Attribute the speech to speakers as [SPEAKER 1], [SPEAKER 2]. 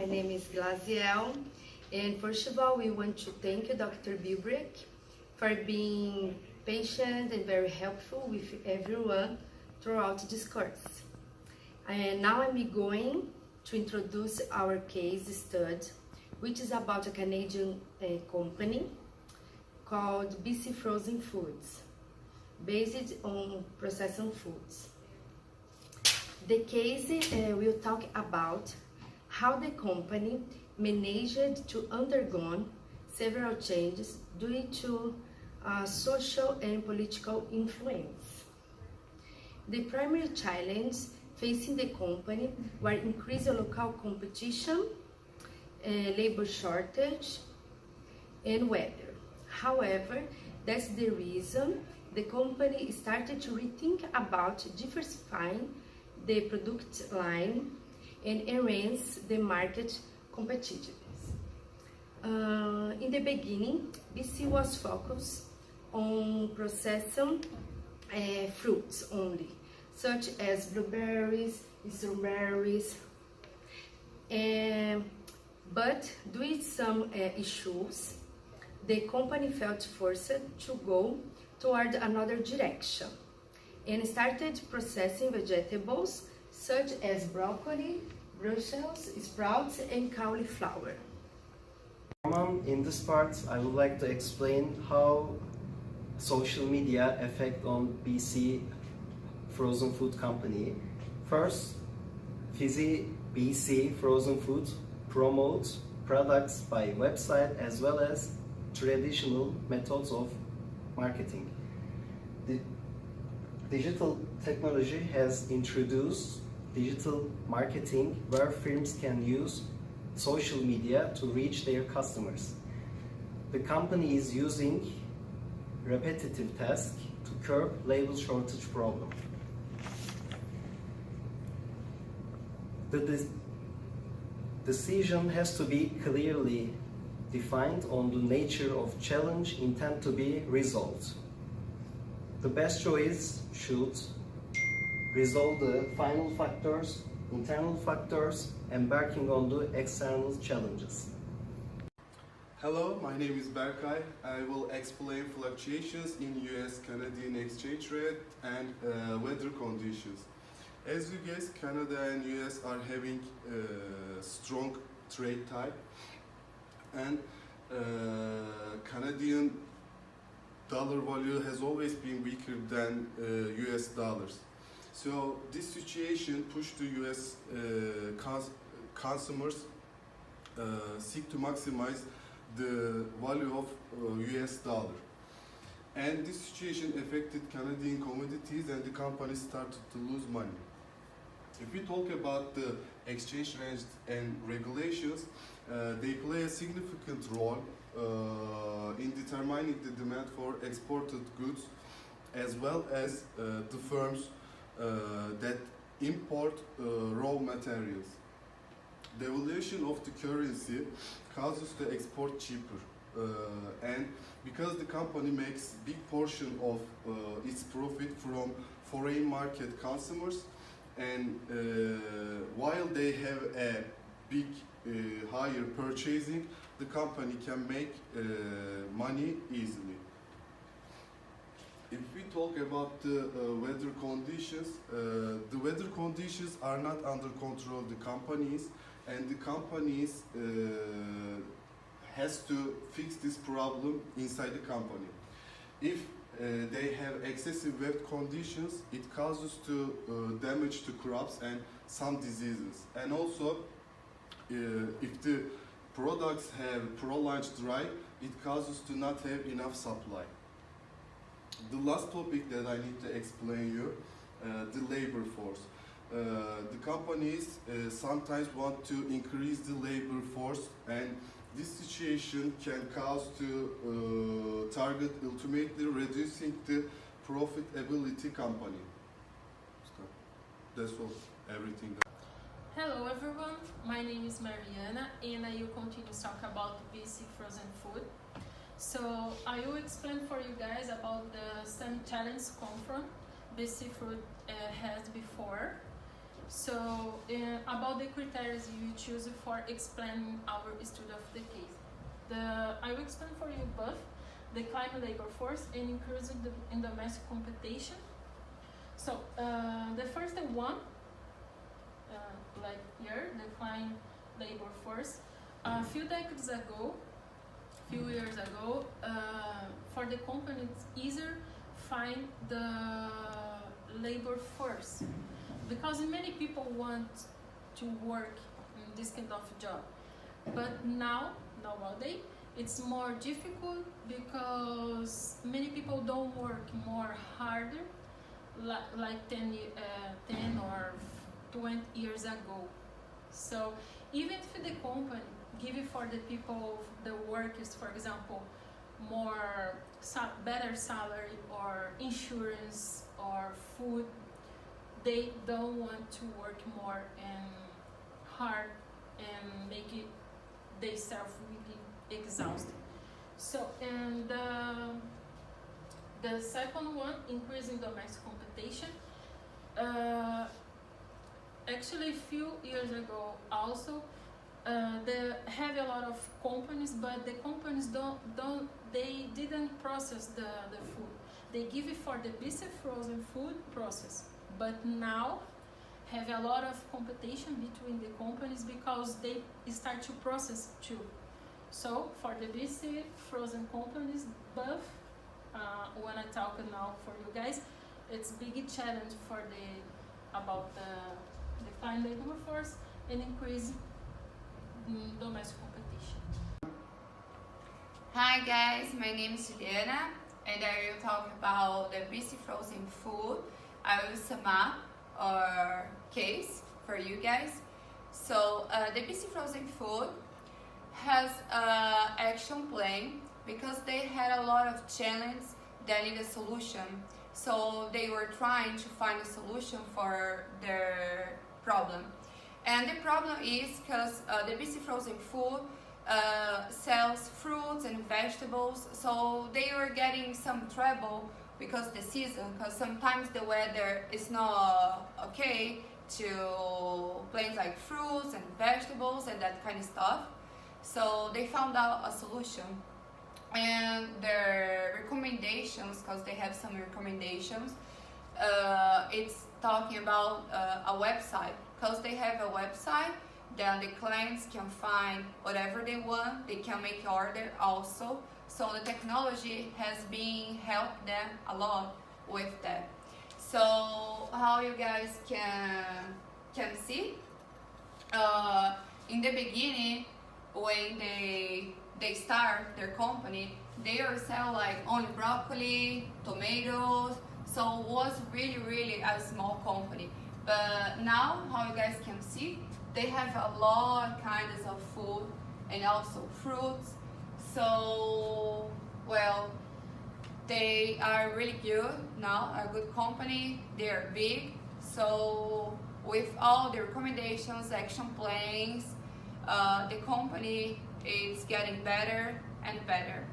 [SPEAKER 1] my name is Glaziel, and first of all, we want to thank you, Dr. Bilbrick, for being patient and very helpful with everyone throughout this course. And now I'm going to introduce our case study, which is about a Canadian company called BC Frozen Foods, based on processed foods. The case will talk about how the company managed to undergo several changes due to social and political influence. The primary challenge facing the company were increased local competition, labor shortage, and weather. However, that's the reason the company started to rethink about diversifying the product line and enhance the market competitiveness. In the beginning, BC was focused on processing fruits only, such as blueberries, strawberries, but due to some issues, the company felt forced to go toward another direction and started processing vegetables such as broccoli, Brussels sprouts, and cauliflower.
[SPEAKER 2] In this part, I would like to explain how social media affect on BC Frozen Food Company. First, BC Frozen Food promotes products by website as well as traditional methods of marketing. The digital technology has introduced digital marketing where firms can use social media to reach their customers. The company is using repetitive tasks to curb labor shortage problem. The decision has to be clearly defined on the nature of challenge intent to be resolved. The best choice should resolve the final factors, internal factors, embarking on the external challenges.
[SPEAKER 3] Hello, my name is Berkay. I will explain fluctuations in US-Canadian exchange rate and weather conditions. As you guess, Canada and US are having strong trade tie, and Canadian dollar value has always been weaker than US dollars. So this situation pushed the US consumers seek to maximize the value of US dollar. And this situation affected Canadian commodities and the company started to lose money. If we talk about the exchange rates and regulations, they play a significant role in determining the demand for exported goods as well as the firms that import raw materials. The devaluation of the currency causes to export cheaper, and because the company makes big portion of its profit from foreign market consumers, and while they have a big higher purchasing, the company can make money easily. If we talk about the weather conditions, the weather conditions are not under control of the companies, and the companies has to fix this problem inside the company. If they have excessive wet conditions, it causes to damage to crops and some diseases. And also, if the products have prolonged dry, it causes to not have enough supply. The last topic that I need to explain you, the labor force. The companies sometimes want to increase the labor force, and this situation can cause to target ultimately reducing the profitability company. That's all, everything.
[SPEAKER 4] Hello everyone, my name is Mariana and I will continue to talk about BC Frozen Food. So I will explain for you guys about the some challenge confront BC Food has before. So about the criteria you choose for explaining our study of the case. I will explain for you both decline labor force and increasing in domestic competition. So the first one, like here, decline labor force. A few years ago, for the company it's easier find the labor force because many people want to work in this kind of job. But nowadays, it's more difficult because many people don't work more harder like 10 or 20 years ago. So even if the company give it for the people, the workers, for example, better salary or insurance or food, they don't want to work more and hard and make it themselves really exhausted. So, and the second one, increasing domestic competition. Actually, a few years ago, also, they have a lot of companies, but the companies they didn't process the food. They give it for the BC frozen food process, but now have a lot of competition between the companies because they start to process too. So for the BC frozen companies, both when I talk now for you guys, it's big challenge for about the decline labor force and increase domestic competition.
[SPEAKER 5] Hi guys, my name is Juliana and I will talk about the BC frozen food. I will sum up our case for you guys. So the BC frozen food has an action plan because they had a lot of challenges that need a solution. So they were trying to find a solution for their problem. And the problem is because the BC frozen food sells fruits and vegetables, so they were getting some trouble because the season, because sometimes the weather is not okay to plants like fruits and vegetables and that kind of stuff. So they found out a solution. And their recommendations, because they have some recommendations, it's talking about a website. Because they have a website, then the clients can find whatever they want, they can make order also. So the technology has been helped them a lot with that. So how you guys can see, in the beginning, when they start their company, they were sell like only broccoli, tomatoes, so it was really a small company. But now, how you guys can see, they have a lot of kinds of food and also fruits. So, well, they are really good now, a good company, they're big. So, with all the recommendations, action plans, the company is getting better and better.